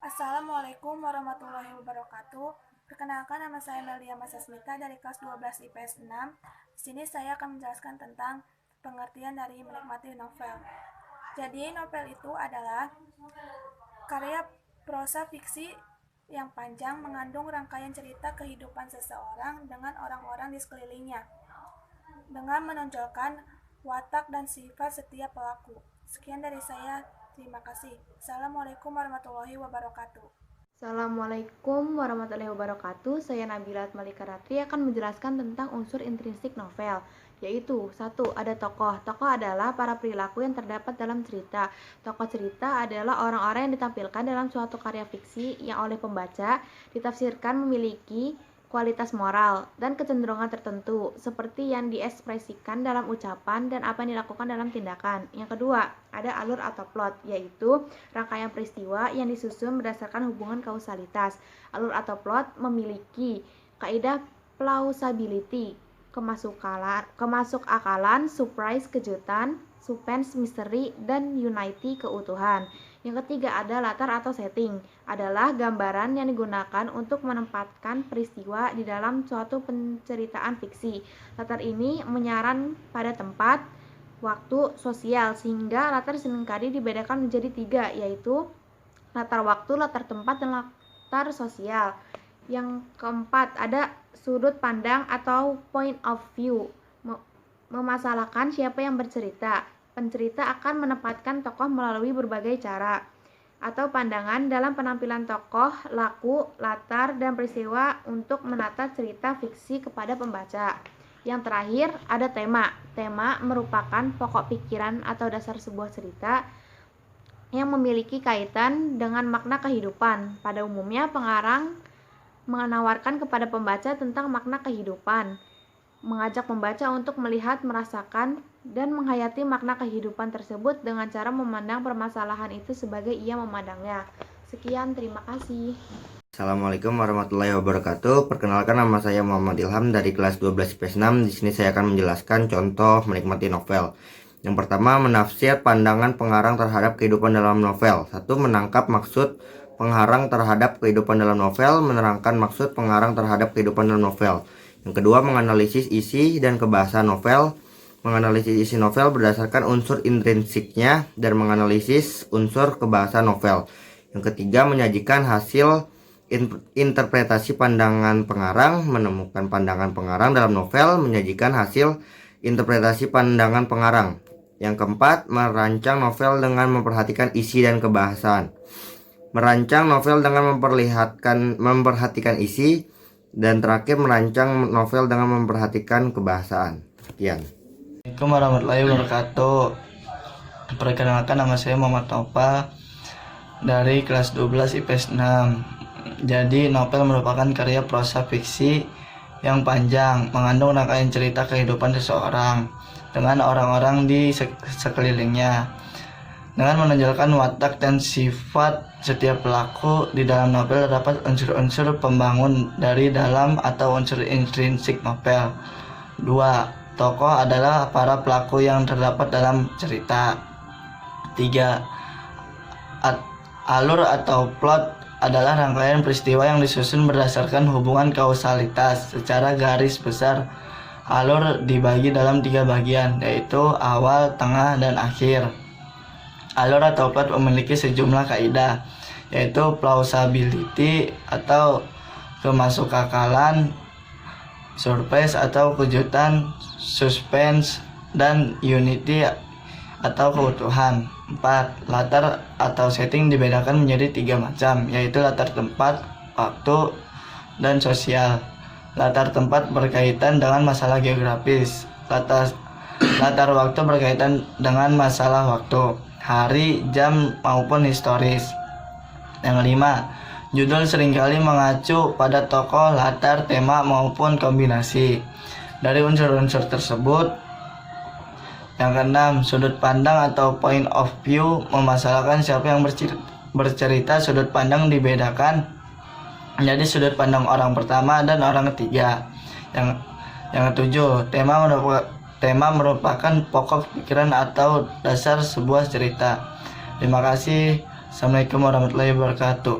Assalamualaikum warahmatullahi wabarakatuh. Perkenalkan, nama saya Melia Masasmita dari kelas 12 IPS 6. Di sini saya akan menjelaskan tentang pengertian dari menikmati novel. Jadi, novel itu adalah karya prosa fiksi yang panjang mengandung rangkaian cerita kehidupan seseorang dengan orang-orang di sekelilingnya, dengan menonjolkan watak dan sifat setiap pelaku. Sekian dari saya. Terima kasih. Assalamualaikum warahmatullahi wabarakatuh. Assalamualaikum warahmatullahi wabarakatuh. Saya Nabila Malika Ratri akan menjelaskan tentang unsur intrinsik novel, yaitu 1. Ada tokoh. Tokoh adalah para perilaku yang terdapat dalam cerita. Tokoh cerita adalah orang-orang yang ditampilkan dalam suatu karya fiksi yang oleh pembaca ditafsirkan memiliki kualitas moral dan kecenderungan tertentu, seperti yang diekspresikan dalam ucapan dan apa yang dilakukan dalam tindakan. Yang kedua, ada alur atau plot, yaitu rangkaian peristiwa yang disusun berdasarkan hubungan kausalitas. Alur atau plot memiliki kaidah plausibility, kemasuk-akalan, surprise, kejutan, suspense, misteri, dan unity, keutuhan. Yang ketiga ada latar atau setting, adalah gambaran yang digunakan untuk menempatkan peristiwa di dalam suatu penceritaan fiksi. Latar ini menyaran pada tempat, waktu, sosial, sehingga latar seringkali dibedakan menjadi 3, yaitu latar waktu, latar tempat, dan latar sosial. Yang keempat ada sudut pandang atau point of view, memasalahkan siapa yang bercerita. Pencerita akan menempatkan tokoh melalui berbagai cara atau pandangan dalam penampilan tokoh, laku, latar, dan peristiwa untuk menata cerita fiksi kepada pembaca. Yang terakhir ada tema. Tema merupakan pokok pikiran atau dasar sebuah cerita yang memiliki kaitan dengan makna kehidupan. Pada umumnya pengarang menawarkan kepada pembaca tentang makna kehidupan, mengajak pembaca untuk melihat, merasakan, dan menghayati makna kehidupan tersebut dengan cara memandang permasalahan itu sebagai ia memandangnya. Sekian, terima kasih. Assalamualaikum warahmatullahi wabarakatuh. Perkenalkan, nama saya Muhammad Ilham dari kelas 12 IPS 6. Di sini saya akan menjelaskan contoh menikmati novel. Yang pertama, menafsir pandangan pengarang terhadap kehidupan dalam novel. 1. Menangkap maksud pengarang terhadap kehidupan dalam novel, menerangkan maksud pengarang terhadap kehidupan dalam novel. Yang kedua, menganalisis isi dan kebahasaan novel. Menganalisis isi novel berdasarkan unsur intrinsiknya dan menganalisis unsur kebahasaan novel. Yang ketiga, menyajikan hasil interpretasi pandangan pengarang. Menemukan pandangan pengarang dalam novel, menyajikan hasil interpretasi pandangan pengarang. Yang keempat, merancang novel dengan memperhatikan isi dan kebahasaan. Merancang novel dengan memperhatikan isi. Dan terakhir, merancang novel dengan memperhatikan kebahasaan. Sekian. Assalamualaikum warahmatullahi wabarakatuh. Perkenalkan, nama saya Muhammad Nova dari kelas 12 IPS 6. Jadi novel merupakan karya prosa fiksi yang panjang, mengandung rangkaian cerita kehidupan seseorang dengan orang-orang di sekelilingnya. Dengan menonjolkan watak dan sifat setiap pelaku, di dalam novel terdapat unsur-unsur pembangun dari dalam atau unsur intrinsik novel. 2. Tokoh adalah para pelaku yang terdapat dalam cerita. 3. Alur atau plot adalah rangkaian peristiwa yang disusun berdasarkan hubungan kausalitas. Secara garis besar, alur dibagi dalam 3 bagian, yaitu awal, tengah, dan akhir. Alur atau plot memiliki sejumlah kaidah, yaitu plausibility atau kemasuk-akalan, surprise atau kejutan, suspense, dan unity atau keutuhan. 4. Latar atau setting dibedakan menjadi 3 macam, yaitu latar tempat, waktu, dan sosial. Latar tempat berkaitan dengan masalah geografis. Latar waktu berkaitan dengan masalah waktu, hari, jam, maupun historis. Yang 5. Judul seringkali mengacu pada tokoh, latar, tema, maupun kombinasi dari unsur-unsur tersebut. Yang keenam, sudut pandang atau point of view, memasalahkan siapa yang bercerita. Sudut pandang dibedakan menjadi sudut pandang orang pertama dan orang ketiga. Yang ketujuh, tema merupakan pokok pikiran atau dasar sebuah cerita. Terima kasih. Assalamualaikum warahmatullahi wabarakatuh.